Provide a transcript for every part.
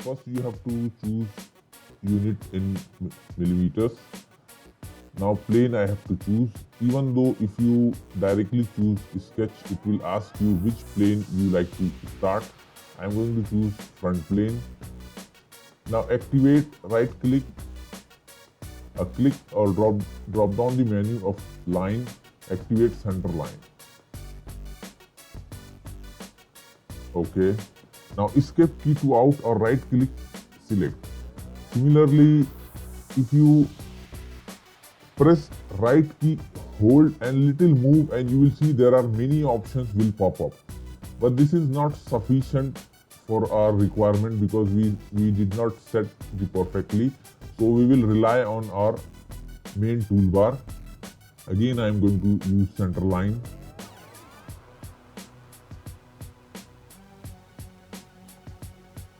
first you have to choose unit in millimeters. Now plane I have to choose. Even though if you directly choose sketch, it will ask you which plane you like to start. I'm going to choose front plane. Now activate right click, click or drop down the menu of line, activate center line. Okay. Now escape key to out or right click select. Similarly, if you press right key, hold and little move, and you will see there are many options will pop up. But this is not sufficient for our requirement because we did not set the perfectly. So we will rely on our main toolbar. Again, I am going to use center line.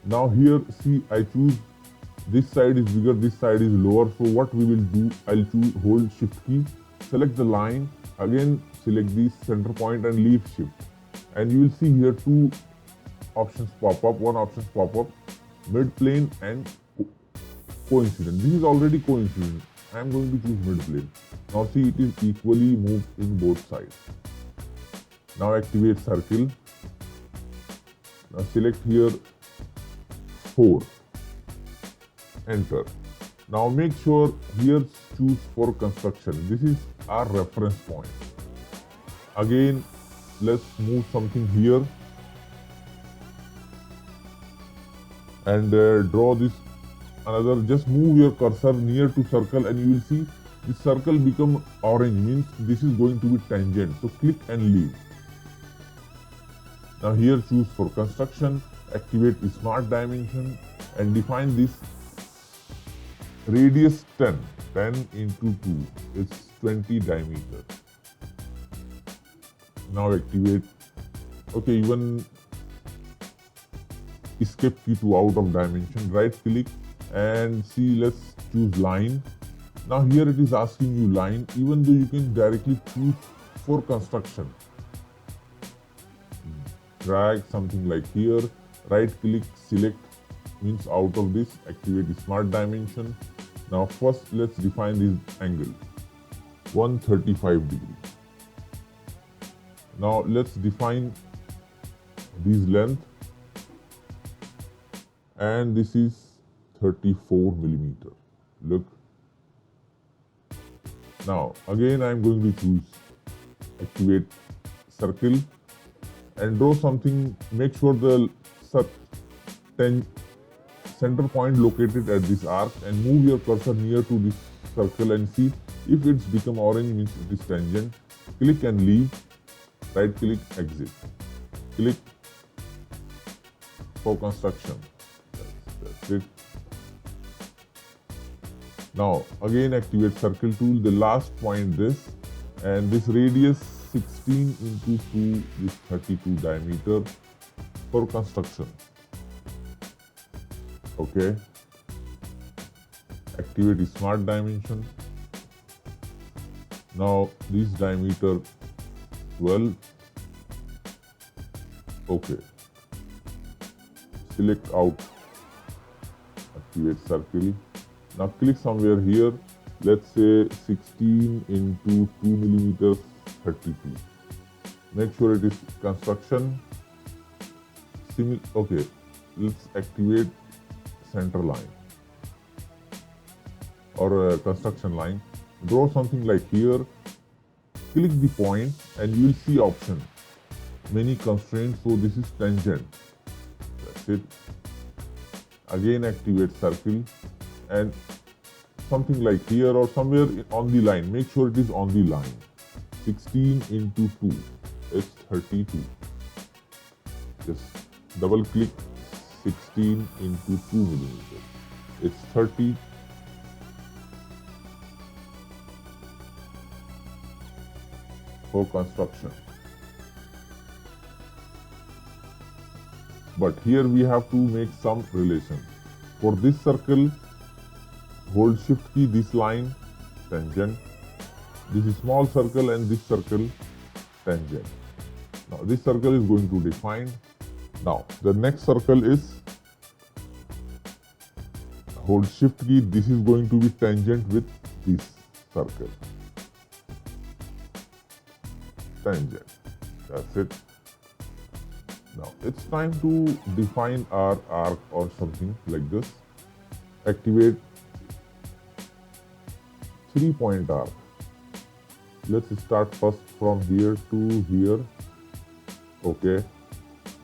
Now here, see, I choose this side is bigger, this side is lower. So what we will do, I'll choose hold shift key, select the line, again select this center point and leave shift. And you will see here two options pop up. One option pop up, mid plane and coincident. This is already coincident. I am going to choose mid plane. Now see, it is equally moved in both sides. Now activate circle. Now select here 4. Enter. Now make sure here choose for construction. This is our reference point. Again, let's move something here and draw this another. Just move your cursor near to circle and you will see the circle become orange, means this is going to be tangent. So click and leave. Now here choose for construction, activate smart dimension and define this radius 10 into 2, it's 20 diameter. Now activate, okay, even escape key to out of dimension, right click and see, let's choose line. Now here it is asking you line, even though you can directly choose for construction. Drag something like here, right click, select, means out of this, activate smart dimension. Now first let's define this angle, 135 degree. Now let's define this length, and this is 34 millimeter. Look. Now again I am going to choose, activate circle and draw something. Make sure the center point located at this arc and move your cursor near to this circle and see if it's become orange, means it is tangent. Click and leave, right click, exit. Click for construction. That's it. Now again activate circle tool, the last point this, and this radius 16 into 2 is 32 diameter for construction. Okay. Activate smart dimension. Now this diameter 12. Okay. Select out. Activate circle. Now click somewhere here. Let's say 16 into 2 millimeters 32. Make sure it is construction. Okay. Let's activate center line or construction line. Draw something like here, click the point and you will see option, many constraints, so this is tangent. That's it. Again activate circle and something like here or somewhere on the line. Make sure it is on the line. 16 into 2 is 32. Just double click 16 into 2 millimeters. It's 30. For construction. But here we have to make some relation. For this circle, hold shift key, this line, tangent. This is small circle and this circle, tangent. Now this circle is going to define. Now the next circle is hold shift key, this is going to be tangent with this circle. Tangent. That's it. Now it's time to define our arc or something like this. Activate 3-point arc. Let's start first from here to here. Okay.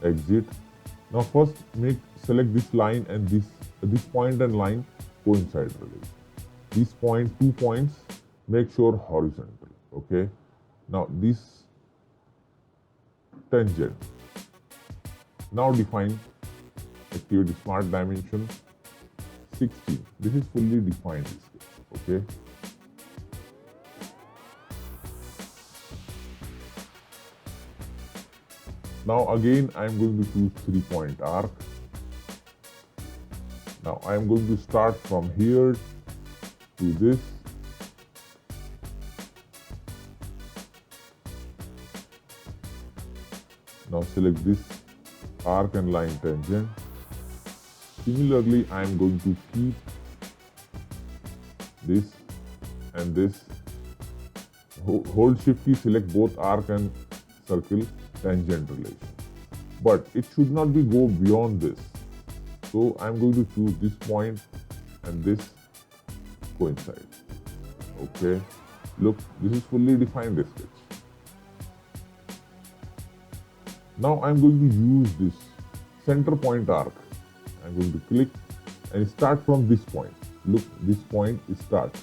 Exit. Now first select this line and this point and line coincide really. This point, 2 points, make sure horizontal. Okay. Now this tangent. Now define, activate smart dimension 16. This is fully defined. Okay. Now again I am going to choose 3-point arc. Now I am going to start from here to this. Now select this arc and line tangent. Similarly, I am going to keep this and this. Hold shift key, select both arc and circle tangent relation. But it should not be go beyond this. So I am going to choose this point and this coincide. Okay. Look, this is fully defined sketch. Now I am going to use this center point arc. I am going to click and start from this point. Look, this point starts.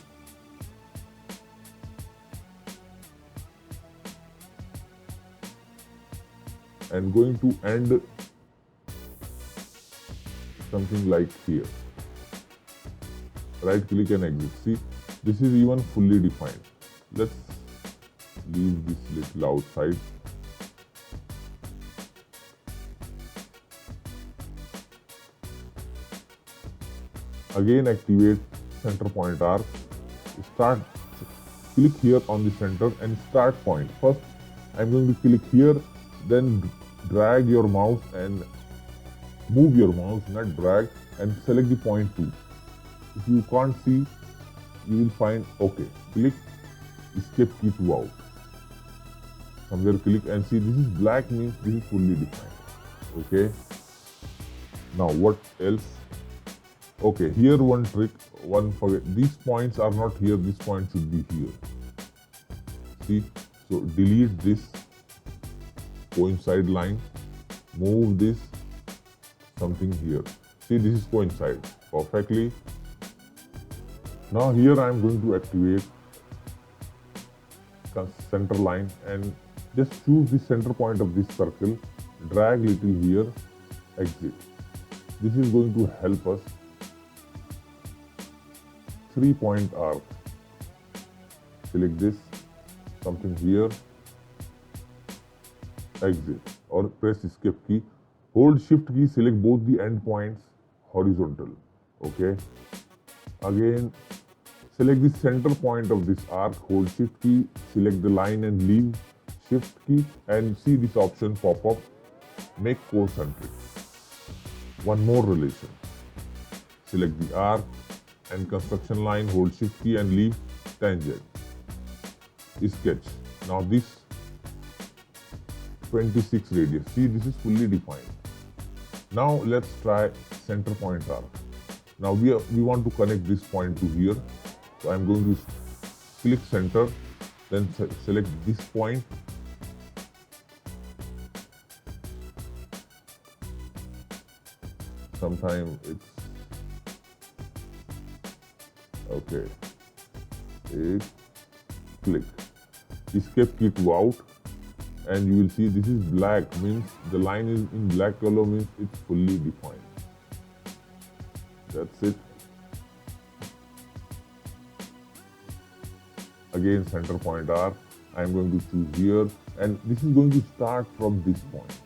And going to end something like here. Right click and exit. See, this is even fully defined. Let's leave this little outside. Again activate center point arc. Click here on the center and start point. First I am going to click here, then drag your mouse and move your mouse, not drag, and select the point 2. If you can't see, you will find OK. Click escape key to out. Somewhere click and see this is black, means this is fully defined. Okay. Now what else? Okay, here one trick, forget. These points are not here, this point should be here. See, so delete this coincide line, move this something here. See, this is coincide perfectly. Now here I am going to activate the center line and just choose the center point of this circle, drag little here, exit. This is going to help us. 3-point arc. Select this, something here, exit, or press escape key. Hold shift key, select both the end points horizontal. Okay. Again, select the center point of this arc, hold shift key, select the line and leave shift key, and see this option pop up, make concentric. One more relation. Select the arc and construction line, hold shift key and leave tangent. Sketch. Now this 26 radius. See, this is fully defined. Now let's try center point arc. Now we want to connect this point to here. So I'm going to click center, then select this point. Sometimes it's okay. Click. Escape key to out, and you will see this is black, means the line is in black color, means it's fully defined. That's it. Again, center point arc. I am going to choose here, and this is going to start from this point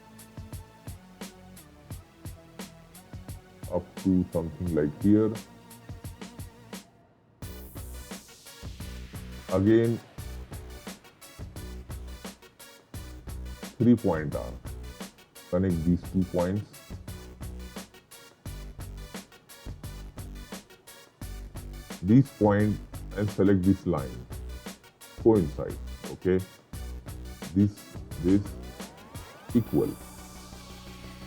up to something like here. Again, 3-point arc. Connect these 2 points. this point and select this line, coincide, okay? This equal.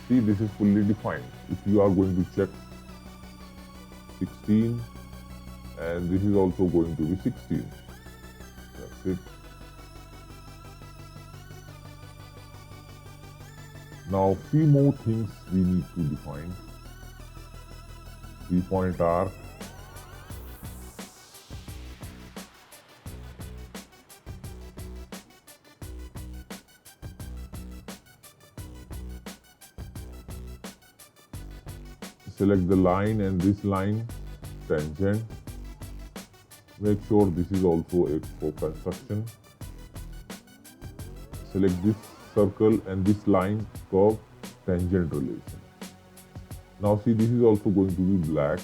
See, this is fully defined. If you are going to check 16, and this is also going to be 16. That's it. Now, few more things we need to define. 3-point arc, select the line and this line tangent. Make sure this is also a co-construction. Select this circle and this line curve tangent relation. Now see, this is also going to be black.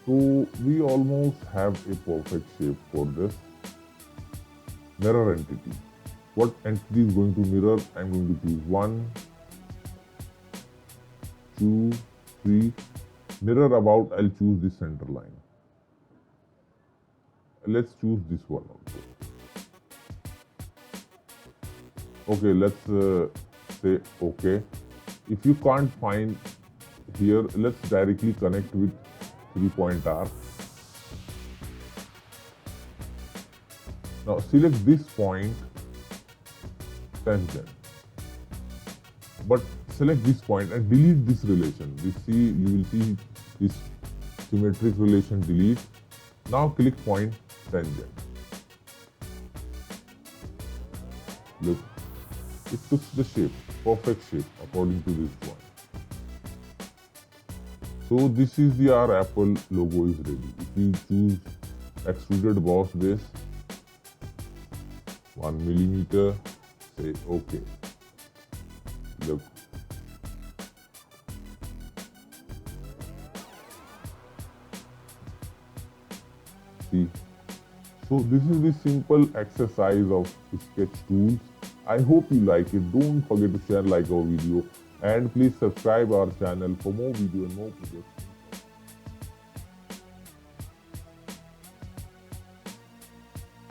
So we almost have a perfect shape for this mirror entity. What entity is going to mirror? I'm going to choose 1, 2, 3. Mirror about, I'll choose this center line. Let's choose this one also. Okay, let's say okay. If you can't find here, let's directly connect with 3-point arc. Now select this point, tangent. But select this point and delete this relation. You will see this symmetric relation delete. Now click point, tangent. Look, it took the shape, perfect shape according to this one. So this is our Apple logo is ready. If you choose extruded boss base, 1 millimeter, say okay. Look. See. So this is the simple exercise of sketch tools. I hope you like it. Don't forget to share, like our video, and please subscribe our channel for more video and more projects.